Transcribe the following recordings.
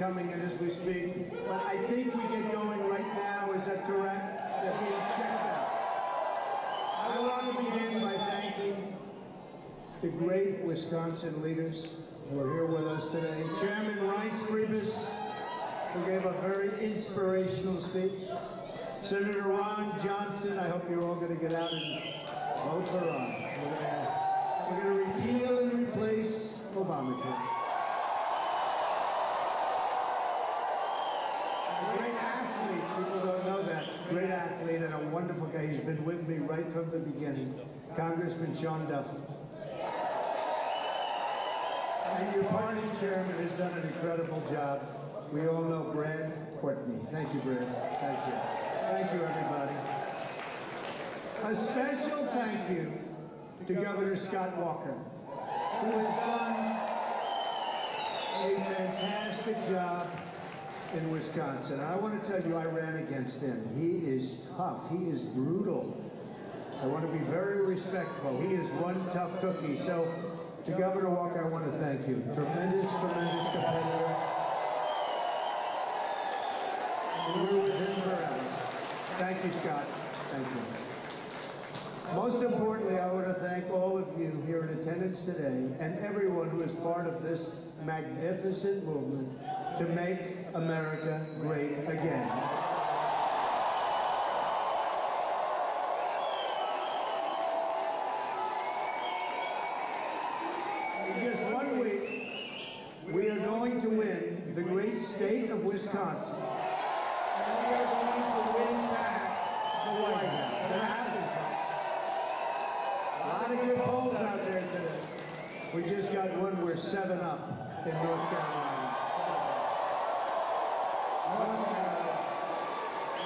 coming in as we speak, but I think we get going right now. Is that correct? They're being checked out. I want to begin by thanking the great Wisconsin leaders who are here with us today. Chairman Reince Priebus, who gave a very inspirational speech. Senator Ron Johnson, I hope you're all going to get out and vote for Ron. We're going to repeal and replace Obamacare. A great athlete, people don't know that. Great athlete and a wonderful guy. He's been with me right from the beginning. Congressman Sean Duffy. And your party chairman has done an incredible job. We all know Brad Courtney. Thank you, Brad. Thank you. Thank you, everybody. A special thank you to Governor Scott Walker, who has done a fantastic job in Wisconsin. I want to tell you, I ran against him. He is tough. He is brutal. I want to be very respectful. He is one tough cookie. So, to Governor Walker, I want to thank you. Tremendous, tremendous competitor. We're with him forever. Thank you, Scott. Thank you. Most importantly, I want to thank all of you here in attendance today and everyone who is part of this magnificent movement to make America great again. In just 1 week, we are going to win the great state of Wisconsin. And we are going to win back the White House. It's going to happen, folks. A lot of good polls out there today. We just got one. We're 7-up in North Carolina.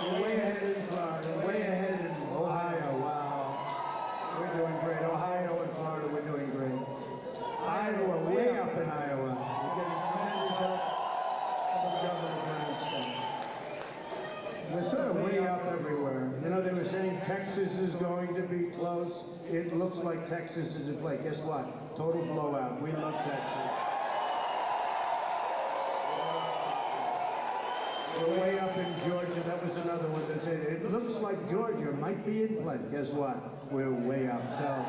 We're way ahead in Florida. Way ahead in Ohio. Wow. We're doing great. Ohio and Florida, we're doing great. Iowa, way up in Iowa. We're getting tremendous help from Governor Brownstein. We're sort of way up everywhere. You know, they were saying Texas is going to be close. It looks like Texas is in play. Guess what? Total blowout. We love Texas. We're way up in Georgia. That was another one that said, it looks like Georgia might be in play. Guess what? We're way up. So,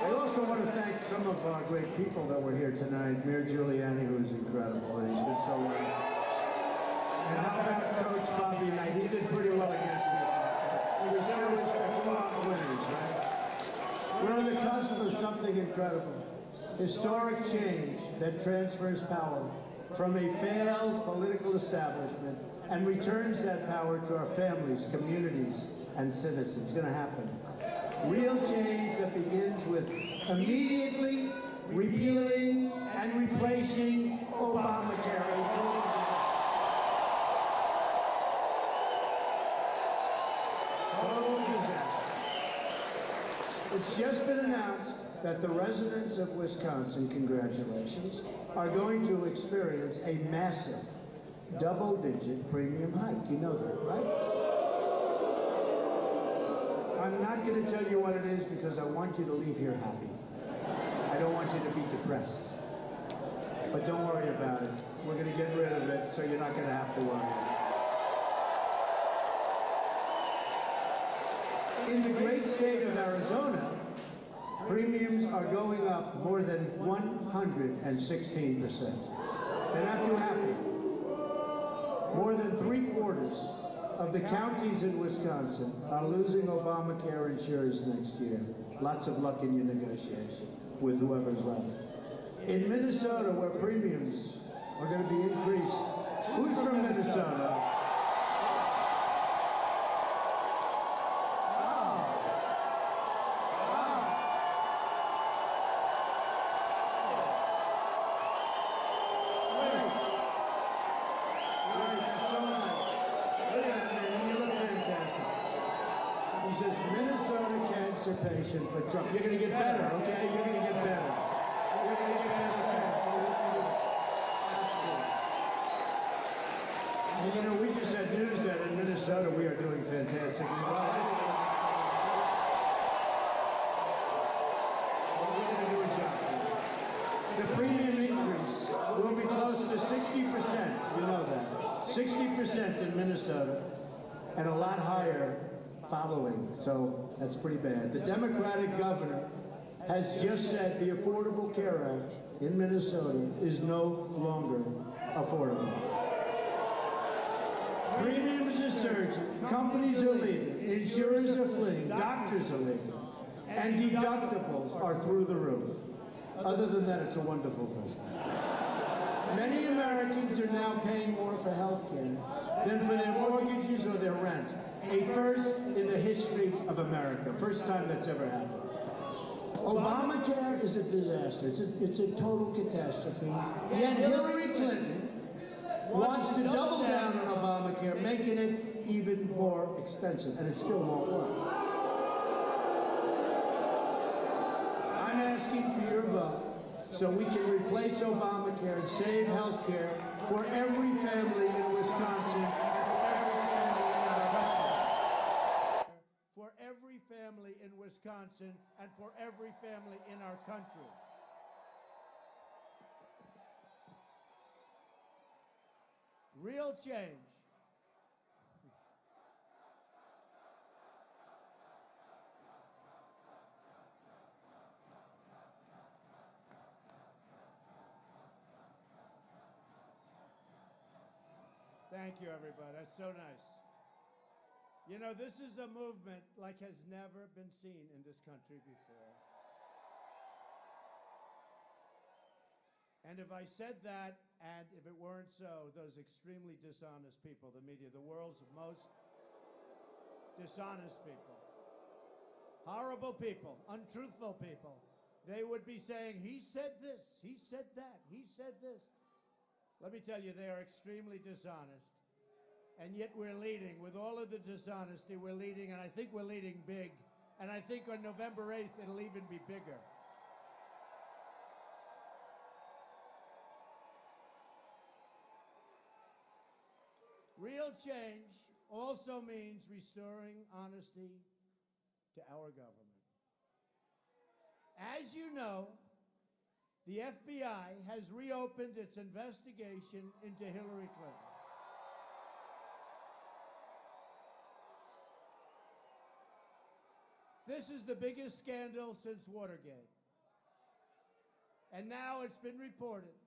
I also want to thank some of our great people that were here tonight. Mayor Giuliani, who is incredible, and he's been so well. And how about Coach Bobby Knight? He did pretty well against you. We were so respectful of winners, right? We're on the cusp of something incredible. Historic change that transfers power from a failed political establishment and returns that power to our families, communities, and citizens. It's going to happen. Real change that begins with immediately repealing and replacing Obamacare. Total disaster. It's just been announced that the residents of Wisconsin, congratulations, are going to experience a massive double-digit premium hike. You know that, right? I'm not going to tell you what it is because I want you to leave here happy. I don't want you to be depressed. But don't worry about it. We're going to get rid of it, so you're not going to have to worry. In the great state of Arizona, premiums are going up more than 116%. They're not too happy. More than 3/4 of the counties in Wisconsin are losing Obamacare insurers next year. Lots of luck in your negotiation with whoever's left. In Minnesota, where premiums are going to be increased. Who's from Minnesota? He says, Minnesota cancer patient for Trump. You're going to get better, okay? You're going to get better. You're going to get better fast. And you know, we just had news that in Minnesota we are doing fantastically well. We're going to do a job. The premium you know that. 60% in Minnesota, and a lot higher following, so that's pretty bad. The Democratic governor has just said the Affordable Care Act in Minnesota is no longer affordable. Premiums are surging, companies are leaving, insurers are fleeing, doctors are leaving, and deductibles are through the roof. Other than that, it's a wonderful thing. Many Americans are now paying more for health care than for their mortgages or their rent. A first in the history of America. First time that's ever happened. Obamacare is a disaster. It's a total catastrophe. Yet Hillary Clinton wants to double down on Obamacare, making it even more expensive, and it still won't work. I'm asking for your vote so we can replace Obamacare and save health care for every family in Wisconsin for every family in Wisconsin and for every family in our country. Real change. Thank you, everybody. That's so nice. You know, this is a movement like has never been seen in this country before. And if I said that, and if it weren't so, those extremely dishonest people, the media, the world's most dishonest people, horrible people, untruthful people, they would be saying, he said this, he said that, he said this. Let me tell you, they are extremely dishonest. And yet we're leading. With all of the dishonesty, we're leading, and I think we're leading big. And I think on November 8th, it'll even be bigger. Real change also means restoring honesty to our government. As you know, the FBI has reopened its investigation into Hillary Clinton. This is the biggest scandal since Watergate. And now it's been reported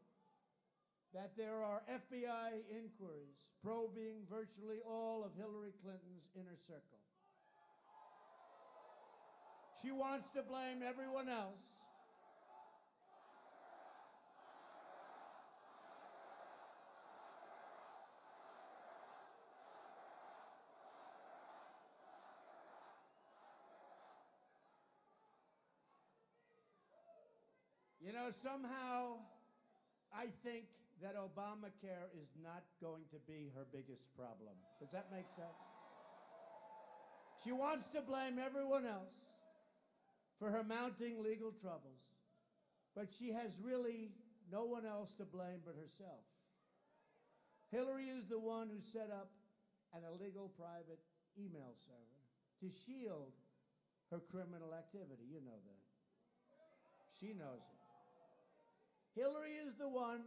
that there are FBI inquiries probing virtually all of Hillary Clinton's inner circle. She wants to blame everyone else. You know, somehow I think that Obamacare is not going to be her biggest problem. Does that make sense? She wants to blame everyone else for her mounting legal troubles, but she has really no one else to blame but herself. Hillary is the one who set up an illegal private email server to shield her criminal activity. You know that. She knows it. Hillary is the one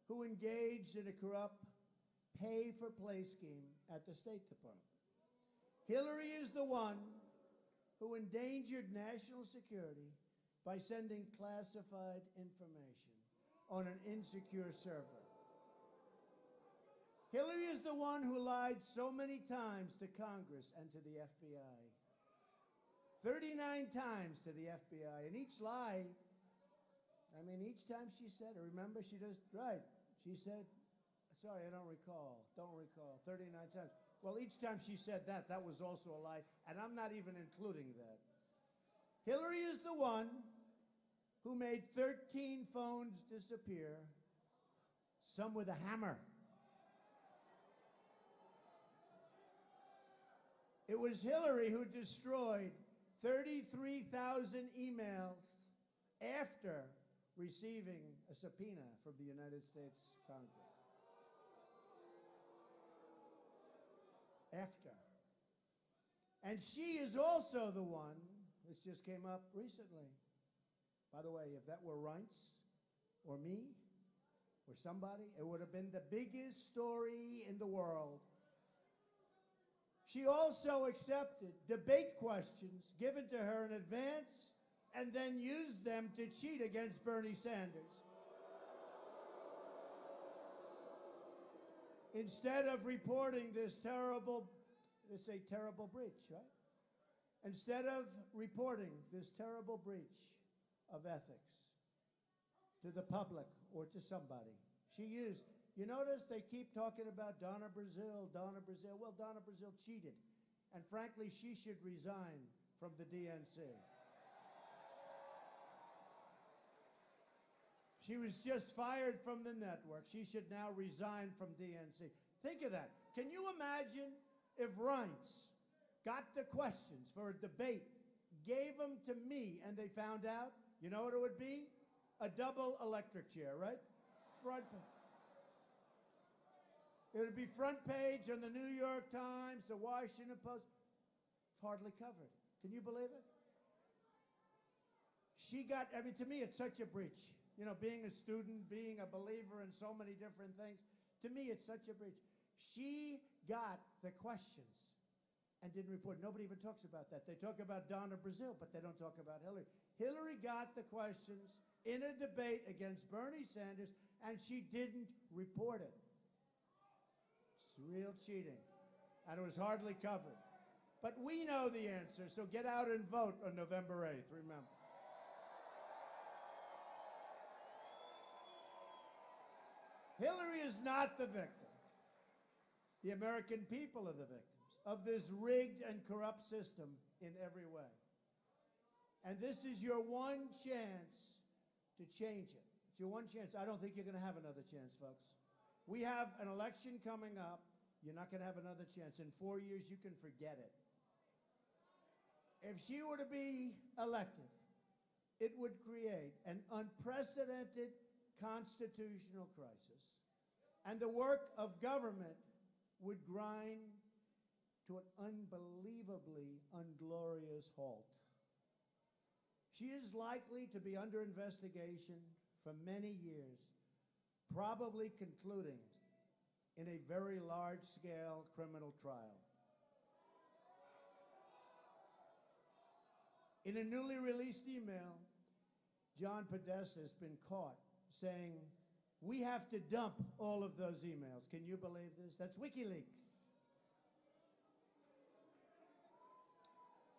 who engaged in a corrupt pay-for-play scheme at the State Department. Hillary is the one who endangered national security by sending classified information on an insecure server. Hillary is the one who lied so many times to Congress and to the FBI. 39 times to the FBI, and each lie, I mean, each time she said it, remember, she does, right, she said, sorry, I don't recall, 39 times. Well, each time she said that, that was also a lie, and I'm not even including that. Hillary is the one who made 13 phones disappear, some with a hammer. It was Hillary who destroyed 33,000 emails after receiving a subpoena from the United States Congress. After. And she is also the one, this just came up recently. By the way, if that were Reince or me or somebody, it would have been the biggest story in the world. She also accepted debate questions given to her in advance and then used them to cheat against Bernie Sanders. Instead of reporting this terrible, it's a terrible breach, right? Instead of reporting this terrible breach of ethics to the public or to somebody, she used, you notice they keep talking about Donna Brazile, Donna Brazile. Well, Donna Brazile cheated. And frankly, she should resign from the DNC. She was just fired from the network. She should now resign from DNC. Think of that. Can you imagine if Reince got the questions for a debate, gave them to me, and they found out? You know what it would be? A double electric chair, right? Front page. It would be front page on the New York Times, the Washington Post. It's hardly covered. Can you believe it? She got, I mean, to me, it's such a breach. You know, being a student, being a believer in so many different things, to me, it's such a breach. She got the questions and didn't report. Nobody even talks about that. They talk about Donna Brazile, but they don't talk about Hillary. Hillary got the questions in a debate against Bernie Sanders, and she didn't report it. It's real cheating, and it was hardly covered. But we know the answer, so get out and vote on November 8th, remember. Hillary is not the victim. The American people are the victims of this rigged and corrupt system in every way. And this is your one chance to change it. It's your one chance. I don't think you're going to have another chance, folks. We have an election coming up. You're not going to have another chance. In 4 years, you can forget it. If she were to be elected, it would create an unprecedented constitutional crisis, and the work of government would grind to an unbelievably unglorious halt. She is likely to be under investigation for many years, probably concluding in a very large-scale criminal trial. In a newly released email, John Podesta has been caught saying, we have to dump all of those emails. Can you believe this? That's WikiLeaks.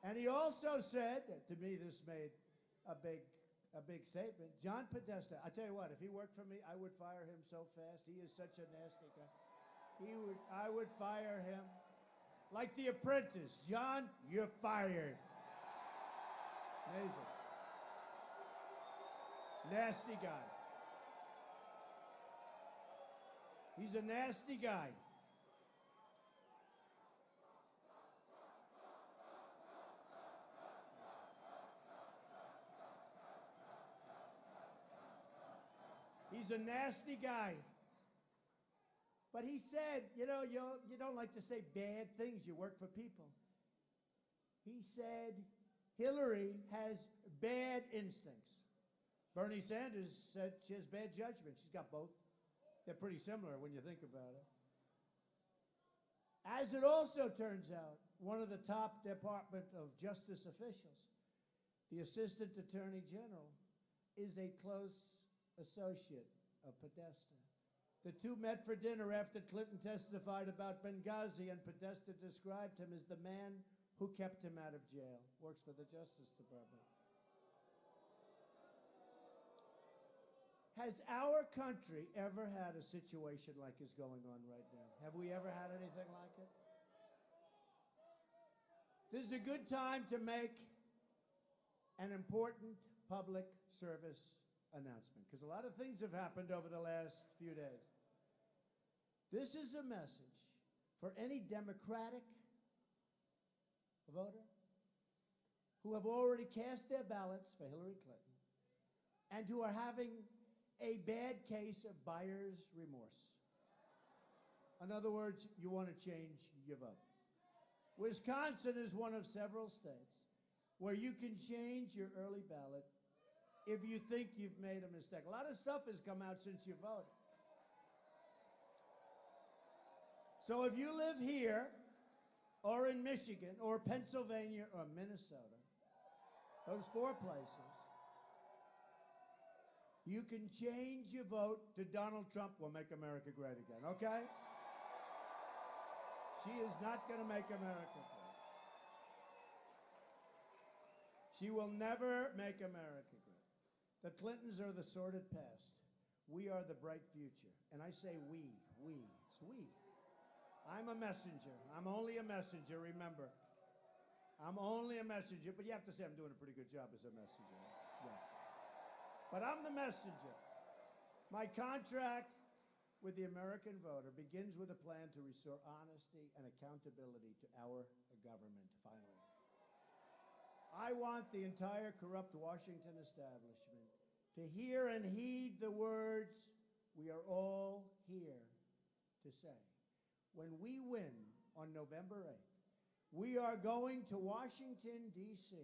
And he also said, to me this made a big statement, John Podesta, I tell you what, if he worked for me, I would fire him so fast. He is such a nasty guy. I would fire him. Like The Apprentice. John, you're fired. Amazing. Nasty guy. He's a nasty guy. He's a nasty guy. But he said, you know, you don't like to say bad things. You work for people. He said, Hillary has bad instincts. Bernie Sanders said she has bad judgment. She's got both. They're pretty similar when you think about it. As it also turns out, one of the top Department of Justice officials, the Assistant Attorney General, is a close associate of Podesta. The two met for dinner after Clinton testified about Benghazi, and Podesta described him as the man who kept him out of jail. Works for the Justice Department. Has our country ever had a situation like is going on right now? Have we ever had anything like it? This is a good time to make an important public service announcement, because a lot of things have happened over the last few days. This is a message for any Democratic voter who have already cast their ballots for Hillary Clinton and who are having a bad case of buyer's remorse. In other words, you want to change your vote. Wisconsin is one of several states where you can change your early ballot if you think you've made a mistake. A lot of stuff has come out since you voted. So if you live here, or in Michigan, or Pennsylvania, or Minnesota, those 4 places, you can change your vote to Donald Trump will make America great again, okay? She is not going to make America great. She will never make America great. The Clintons are the sordid past. We are the bright future. And I say we. It's we. I'm a messenger. I'm only a messenger, remember. I'm only a messenger, but you have to say I'm doing a pretty good job as a messenger. Yeah. But I'm the messenger. My contract with the American voter begins with a plan to restore honesty and accountability to our government, finally. I want the entire corrupt Washington establishment to hear and heed the words we are all here to say. When we win on November 8th, we are going to Washington, D.C.,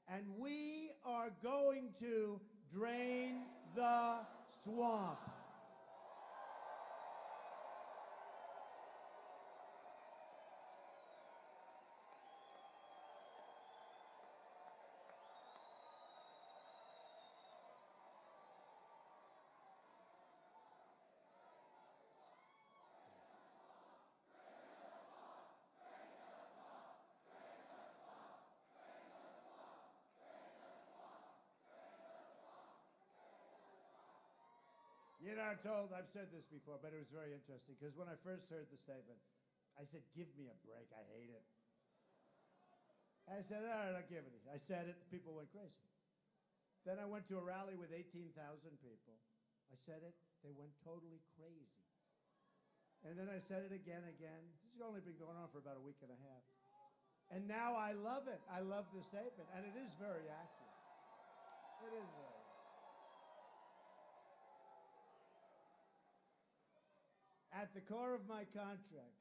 and we are going to drain the swamp. You know, I've said this before, but it was very interesting, because when I first heard the statement, I said, give me a break, I hate it. I said, all right, I'll give it. I said it, people went crazy. Then I went to a rally with 18,000 people. I said it, they went totally crazy. And then I said it again. This has only been going on for about a week and a half. And now I love it. I love the statement, and it is very accurate. It is very accurate. At the core of my contract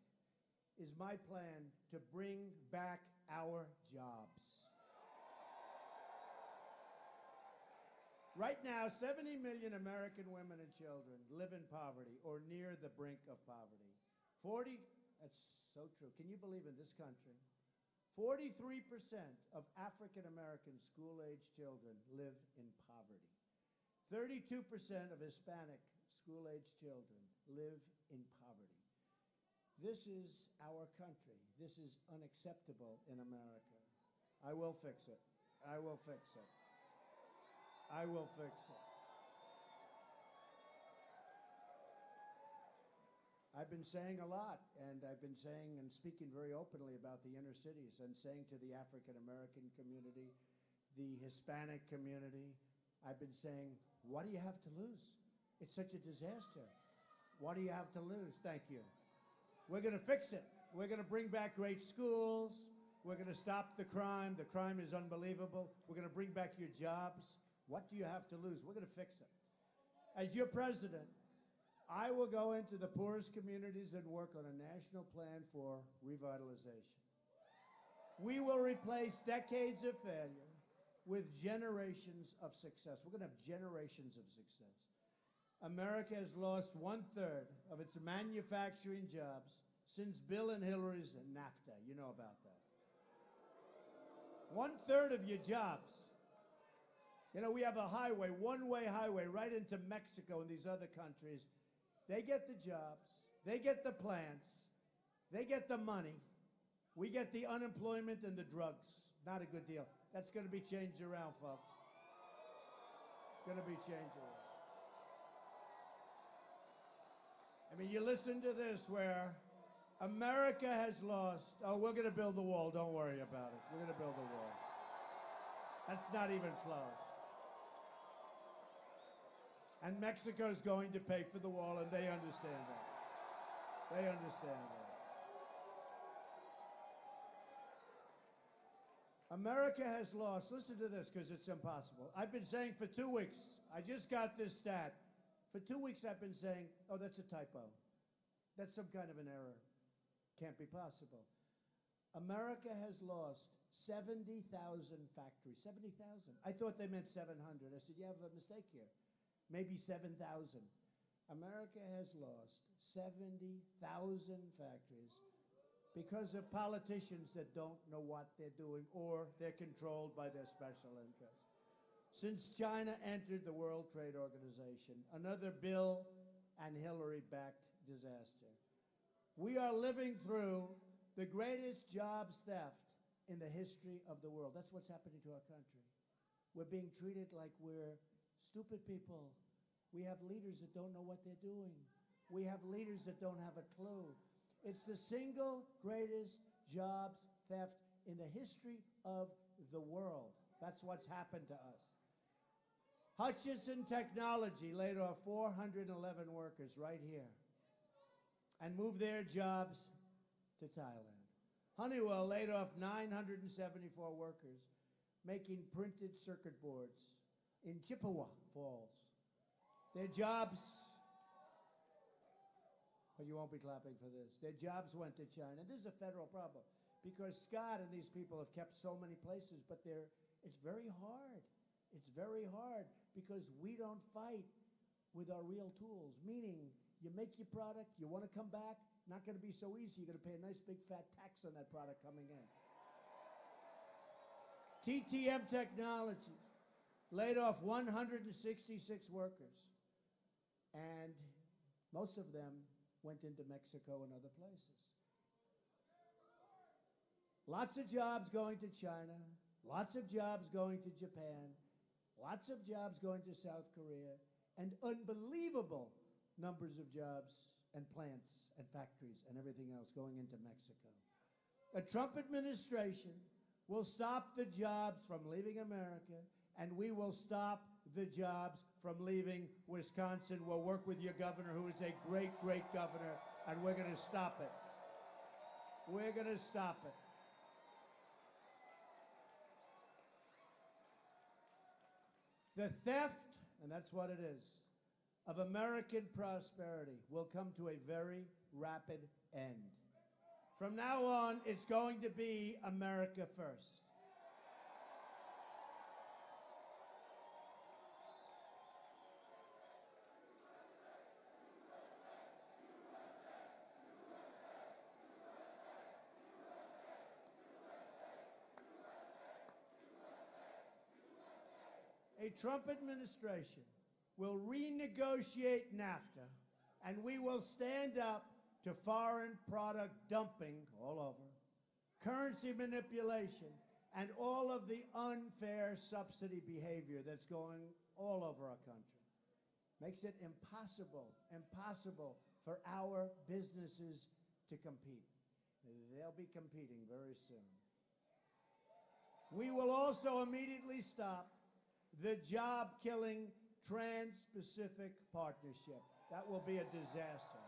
is my plan to bring back our jobs. Right now, 70 million American women and children live in poverty or near the brink of poverty. That's so true. Can you believe in this country? 43% of African American school-age children live in poverty. 32% of Hispanic school-age children live in poverty. This is our country. This is unacceptable in America. I will fix it. I will fix it. I will fix it. I've been saying a lot, and I've been saying and speaking very openly about the inner cities and saying to the African American community, the Hispanic community, I've been saying, what do you have to lose? It's such a disaster. What do you have to lose? Thank you. We're going to fix it. We're going to bring back great schools. We're going to stop the crime. The crime is unbelievable. We're going to bring back your jobs. What do you have to lose? We're going to fix it. As your president, I will go into the poorest communities and work on a national plan for revitalization. We will replace decades of failure with generations of success. We're going to have generations of success. America has lost 1/3 of its manufacturing jobs since Bill and Hillary's NAFTA. You know about that. 1/3 of your jobs. You know, we have a highway, one-way highway, right into Mexico and these other countries. They get the jobs. They get the plants. They get the money. We get the unemployment and the drugs. Not a good deal. That's going to be changed around, folks. It's going to be changed around. I mean, you listen to this where America has lost. Oh, we're going to build the wall. Don't worry about it. We're going to build the wall. That's not even close. And Mexico's going to pay for the wall, and they understand that. They understand that. America has lost, listen to this because it's impossible. I've been saying for 2 weeks, I just got this stat. For 2 weeks I've been saying, oh, that's a typo. That's some kind of an error. Can't be possible. America has lost 70,000 factories. 70,000. I thought they meant 700. I said, you have a mistake here. Maybe 7,000. America has lost 70,000 factories because of politicians that don't know what they're doing or they're controlled by their special interests. Since China entered the World Trade Organization, another Bill and Hillary-backed disaster, we are living through the greatest jobs theft in the history of the world. That's what's happening to our country. We're being treated like we're stupid people. We have leaders that don't know what they're doing. We have leaders that don't have a clue. It's the single greatest jobs theft in the history of the world. That's what's happened to us. Hutchison Technology laid off 411 workers right here and moved their jobs to Thailand. Honeywell laid off 974 workers making printed circuit boards in Chippewa Falls. Their jobs, well, you won't be clapping for this, their jobs went to China. This is a federal problem because Scott and these people have kept so many places, but it's very hard. It's very hard because we don't fight with our real tools, meaning you make your product, you want to come back, not going to be so easy. You're going to pay a nice big fat tax on that product coming in. TTM Technologies laid off 166 workers, and most of them went into Mexico and other places. Lots of jobs going to China, lots of jobs going to Japan, lots of jobs going to South Korea, and unbelievable numbers of jobs and plants and factories and everything else going into Mexico. A Trump administration will stop the jobs from leaving America, and we will stop the jobs from leaving Wisconsin. We'll work with your governor, who is a great, great governor, and we're going to stop it. We're going to stop it. The theft, and that's what it is, of American prosperity will come to a very rapid end. From now on, it's going to be America first. A Trump administration will renegotiate NAFTA, and we will stand up to foreign product dumping all over, currency manipulation, and all of the unfair subsidy behavior that's going all over our country. Makes it impossible for our businesses to compete. They'll be competing very soon. We will also immediately stop the job-killing Trans-Pacific Partnership. That will be a disaster.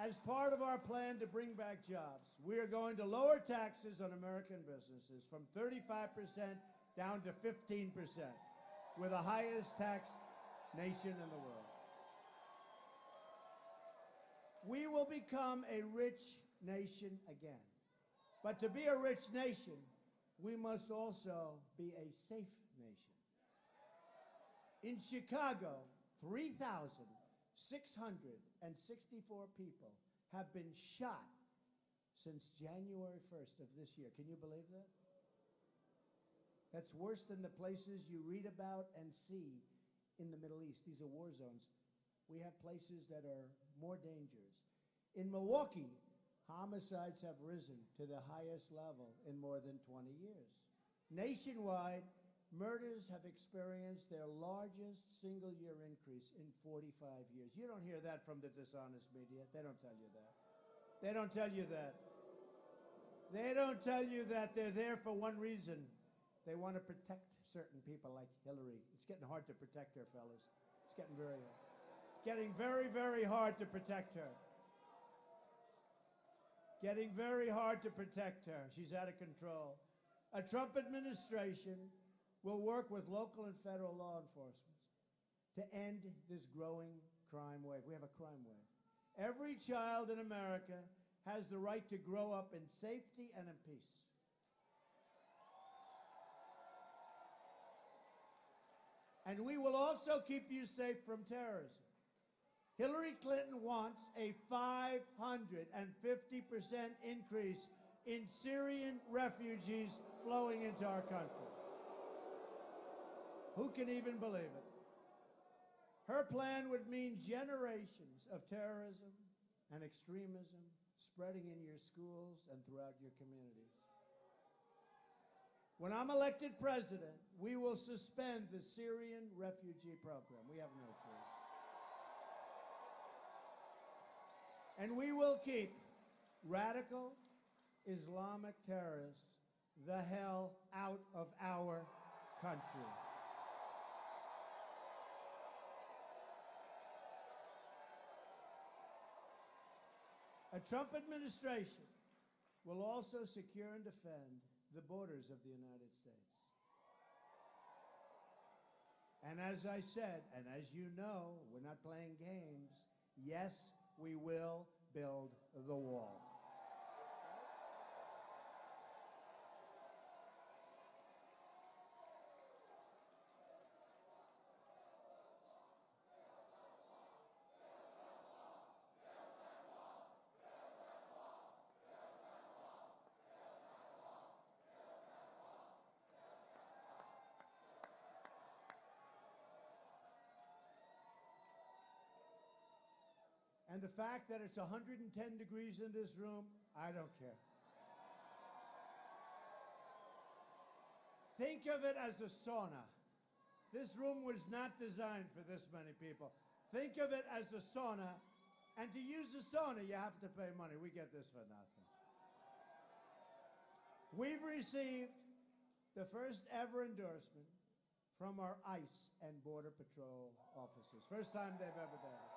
As part of our plan to bring back jobs, we are going to lower taxes on American businesses from 35% down to 15%. We're the highest taxed nation in the world. We will become a rich nation again. But to be a rich nation, we must also be a safe nation. In Chicago, 3,664 people have been shot since January 1st of this year. Can you believe that? That's worse than the places you read about and see in the Middle East. These are war zones. We have places that are more dangerous. In Milwaukee, homicides have risen to the highest level in more than 20 years. Nationwide, murders have experienced their largest single-year increase in 45 years. You don't hear that from the dishonest media. They don't tell you that. They don't tell you that. They don't tell you that. They're there for one reason. They want to protect certain people like Hillary. It's getting hard to protect her, fellas. It's getting very hard. Getting very, very hard to protect her. Getting very hard to protect her. She's out of control. A Trump administration will work with local and federal law enforcement to end this growing crime wave. We have a crime wave. Every child in America has the right to grow up in safety and in peace. And we will also keep you safe from terrorism. Hillary Clinton wants a 550% increase in Syrian refugees flowing into our country. Who can even believe it? Her plan would mean generations of terrorism and extremism spreading in your schools and throughout your communities. When I'm elected president, we will suspend the Syrian refugee program. We have no choice. And we will keep radical Islamic terrorists the hell out of our country. A Trump administration will also secure and defend the borders of the United States. And as I said, and as you know, we're not playing games, yes, we will build the wall. And the fact that it's 110 degrees in this room, I don't care. Think of it as a sauna. This room was not designed for this many people. Think of it as a sauna, and to use a sauna, you have to pay money. We get this for nothing. We've received the first ever endorsement from our ICE and Border Patrol officers. First time they've ever done it.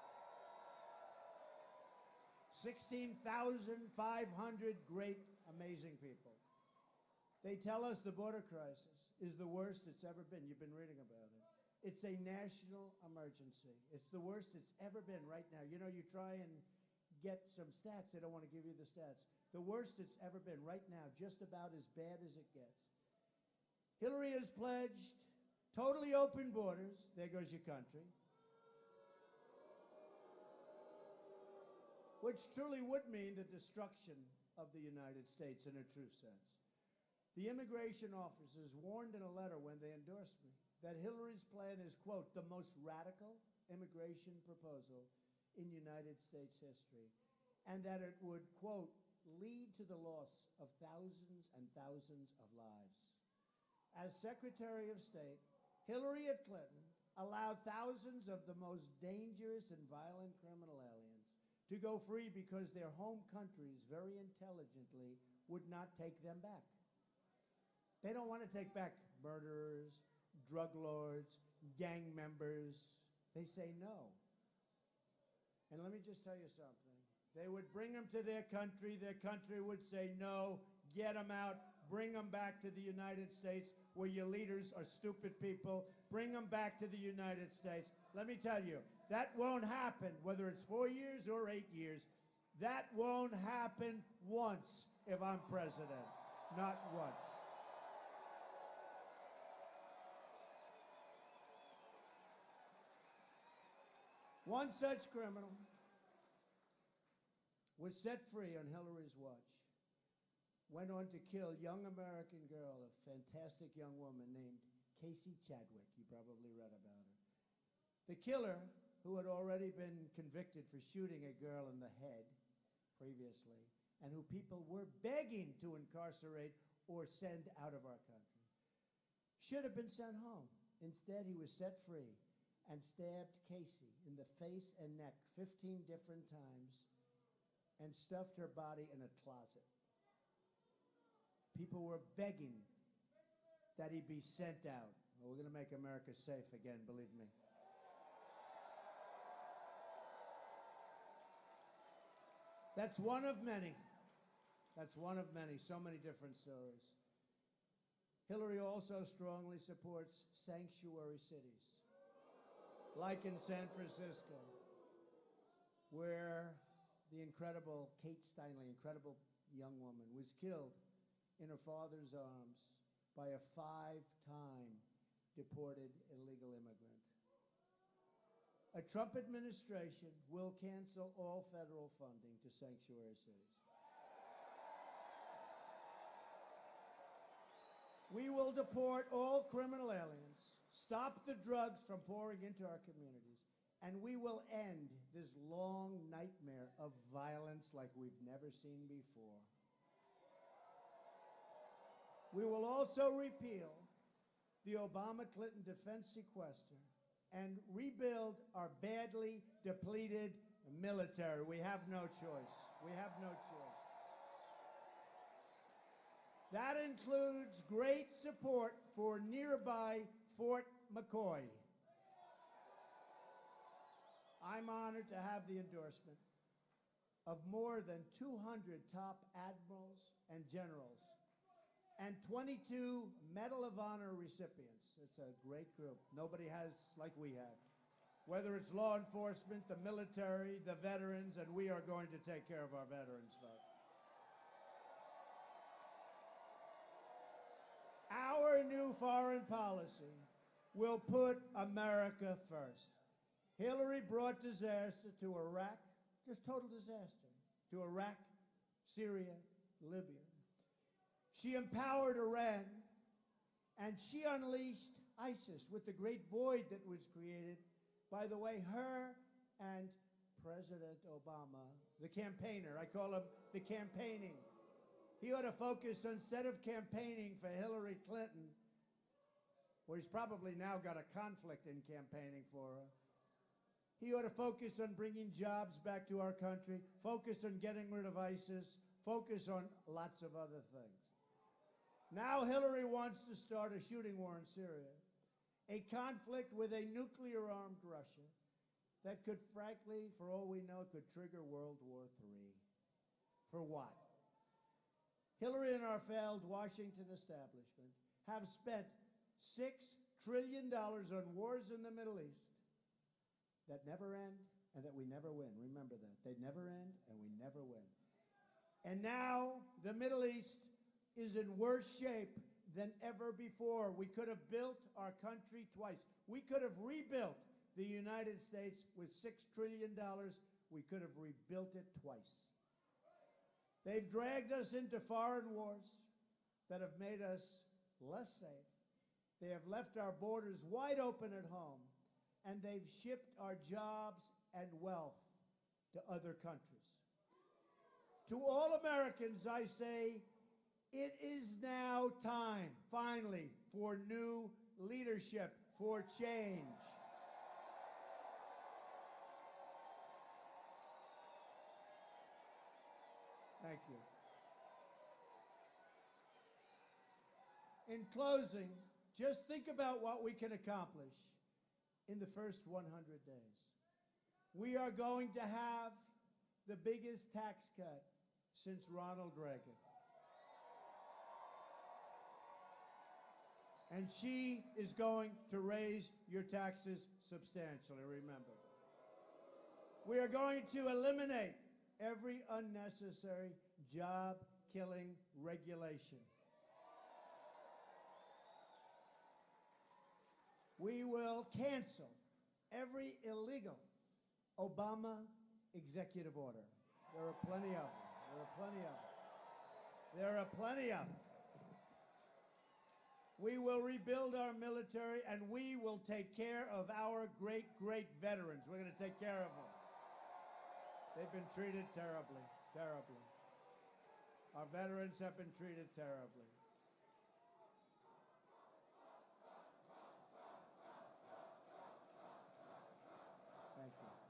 16,500 great, amazing people. They tell us the border crisis is the worst it's ever been. You've been reading about it. It's a national emergency. It's the worst it's ever been right now. You know, you try and get some stats. They don't want to give you the stats. The worst it's ever been right now, just about as bad as it gets. Hillary has pledged totally open borders. There goes your country. Which truly would mean the destruction of the United States in a true sense. The immigration officers warned in a letter when they endorsed me that Hillary's plan is, quote, the most radical immigration proposal in United States history, and that it would, quote, lead to the loss of thousands and thousands of lives. As Secretary of State, Hillary Clinton allowed thousands of the most dangerous and violent criminal aliens to go free because their home countries very intelligently would not take them back. They don't want to take back murderers, drug lords, gang members. They say no. And let me just tell you something. They would bring them to their country would say no, get them out, bring them back to the United States where your leaders are stupid people, bring them back to the United States. Let me tell you, that won't happen, whether it's 4 years or 8 years. That won't happen once if I'm president, not once. One such criminal was set free on Hillary's watch, went on to kill a young American girl, a fantastic young woman named Casey Chadwick. You probably read about her. The killer, who had already been convicted for shooting a girl in the head previously, and who people were begging to incarcerate or send out of our country, should have been sent home. Instead, he was set free and stabbed Casey in the face and neck 15 different times and stuffed her body in a closet. People were begging that he be sent out. Well, we're going to make America safe again, believe me. That's one of many. That's one of many, so many different stories. Hillary also strongly supports sanctuary cities, like in San Francisco, where the incredible Kate Steinle, incredible young woman, was killed in her father's arms by a 5-time deported illegal immigrant. A Trump administration will cancel all federal funding to sanctuary cities. We will deport all criminal aliens, stop the drugs from pouring into our communities, and we will end this long nightmare of violence like we've never seen before. We will also repeal the Obama-Clinton defense sequester and rebuild our badly depleted military. We have no choice. We have no choice. That includes great support for nearby Fort McCoy. I'm honored to have the endorsement of more than 200 top admirals and generals and 22 Medal of Honor recipients. It's a great group. Nobody has like we have. Whether it's law enforcement, the military, the veterans, and we are going to take care of our veterans, folks. Our new foreign policy will put America first. Hillary brought disaster to Iraq, just total disaster, to Iraq, Syria, Libya. She empowered Iran, and she unleashed ISIS with the great void that was created. By the way, her and President Obama, the campaigner, I call him the campaigning. He ought to focus, instead of campaigning for Hillary Clinton, where he's probably now got a conflict in campaigning for her, he ought to focus on bringing jobs back to our country, focus on getting rid of ISIS, focus on lots of other things. Now Hillary wants to start a shooting war in Syria, a conflict with a nuclear-armed Russia that could, frankly, for all we know, could trigger World War III. For what? Hillary and our failed Washington establishment have spent $6 trillion on wars in the Middle East that never end and that we never win. Remember that. They never end and we never win. And now the Middle East is in worse shape than ever before. We could have built our country twice. We could have rebuilt the United States with $6 trillion. We could have rebuilt it twice. They've dragged us into foreign wars that have made us less safe. They have left our borders wide open at home, and they've shipped our jobs and wealth to other countries. To all Americans, I say, it is now time, finally, for new leadership, for change. Thank you. In closing, just think about what we can accomplish in the first 100 days. We are going to have the biggest tax cut since Ronald Reagan. And she is going to raise your taxes substantially, remember. We are going to eliminate every unnecessary job-killing regulation. We will cancel every illegal Obama executive order. There are plenty of them. There are plenty of them. There are plenty of them. We will rebuild our military, and we will take care of our great, great veterans. We're going to take care of them. They've been treated terribly, terribly. Our veterans have been treated terribly. Thank you.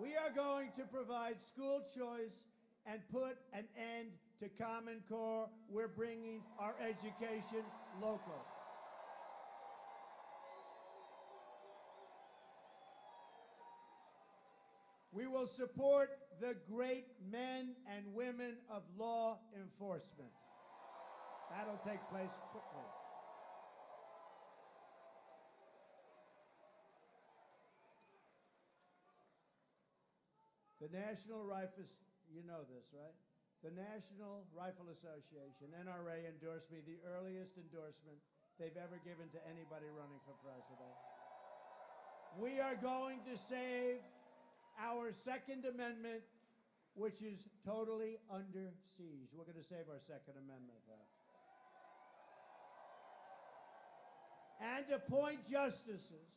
We are going to provide school choice and put an end to Common Core. We're bringing our education local. We will support the great men and women of law enforcement. That'll take place quickly. The National Rifle, you know this, right? The National Rifle Association, NRA, endorsed me, the earliest endorsement they've ever given to anybody running for president. We are going to save our Second Amendment, which is totally under siege. We're going to save our Second Amendment, folks. And appoint justices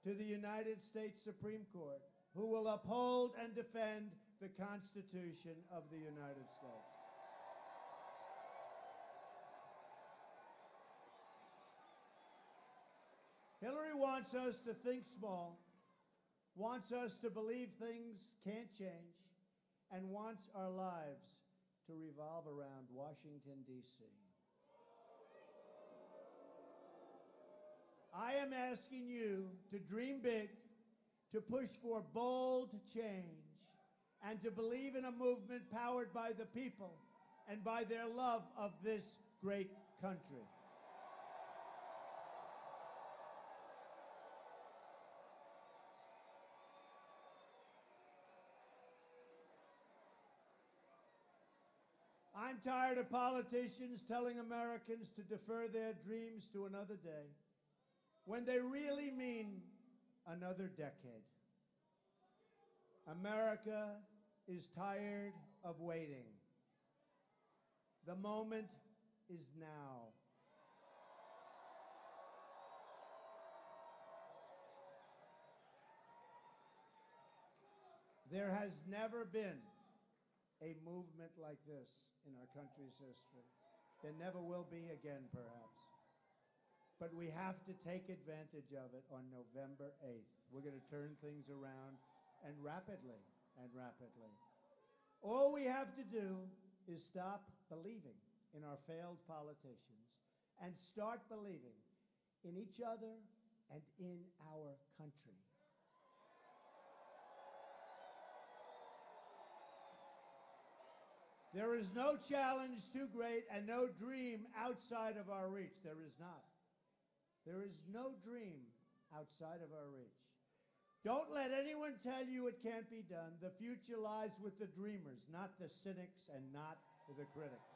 to the United States Supreme Court who will uphold and defend the Constitution of the United States. Hillary wants us to think small, wants us to believe things can't change, and wants our lives to revolve around Washington, D.C. I am asking you to dream big, to push for bold change, and to believe in a movement powered by the people and by their love of this great country. I'm tired of politicians telling Americans to defer their dreams to another day, when they really mean another decade. America is tired of waiting. The moment is now. There has never been a movement like this in our country's history. There never will be again, perhaps. But we have to take advantage of it on November 8th. We're going to turn things around, and rapidly, and rapidly. All we have to do is stop believing in our failed politicians and start believing in each other and in our country. There is no challenge too great and no dream outside of our reach. There is not. There is no dream outside of our reach. Don't let anyone tell you it can't be done. The future lies with the dreamers, not the cynics and not the critics.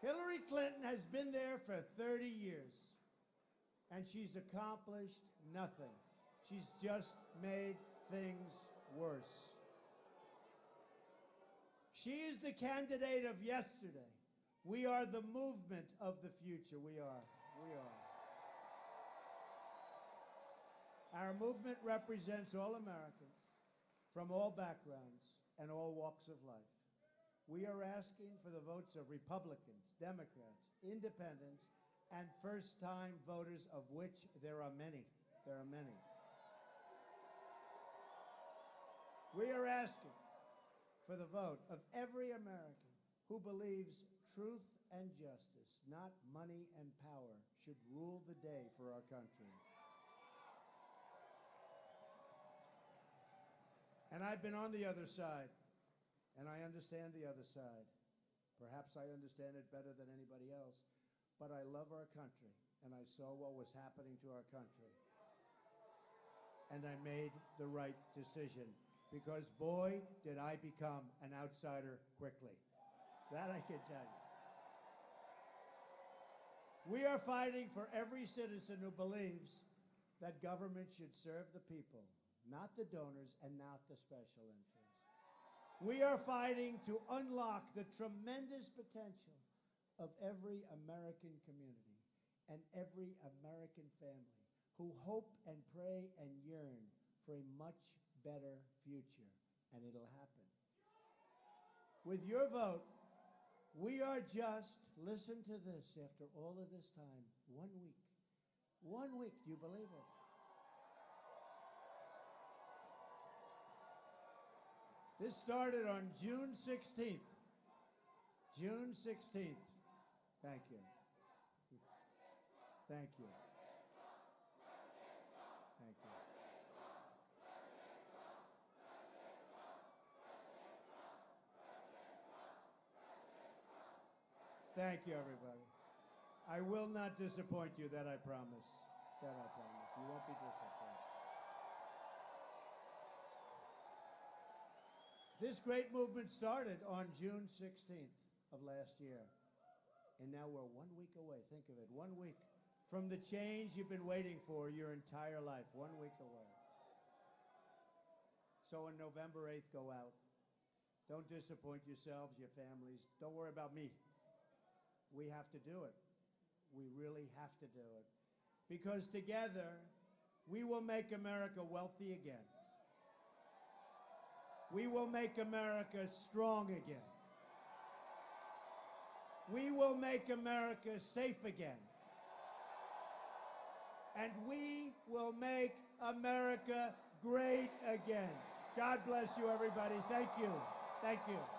Hillary Clinton has been there for 30 years, and she's accomplished nothing. She's just made things worse. She is the candidate of yesterday. We are the movement of the future. We are. We are. Our movement represents all Americans from all backgrounds and all walks of life. We are asking for the votes of Republicans, Democrats, Independents, and first-time voters, of which there are many. There are many. We are asking for the vote of every American who believes truth and justice, not money and power, should rule the day for our country. And I've been on the other side, and I understand the other side. Perhaps I understand it better than anybody else, but I love our country, and I saw what was happening to our country. And I made the right decision. Because, boy, did I become an outsider quickly. That I can tell you. We are fighting for every citizen who believes that government should serve the people, not the donors and not the special interests. We are fighting to unlock the tremendous potential of every American community and every American family who hope and pray and yearn for a much better future, and it'll happen. With your vote, we are just, listen to this, after all of this time, 1 week. 1 week, do you believe it? This started on June 16th. June 16th. Thank you. Thank you. Thank you. Thank you, everybody. I will not disappoint you, that I promise. That I promise. You won't be disappointed. This great movement started on June 16th of last year. And now we're 1 week away. Think of it, 1 week from the change you've been waiting for your entire life. 1 week away. So on November 8th, go out. Don't disappoint yourselves, your families. Don't worry about me. We have to do it. We really have to do it. Because together, we will make America wealthy again. We will make America strong again. We will make America safe again. And we will make America great again. God bless you, everybody. Thank you. Thank you.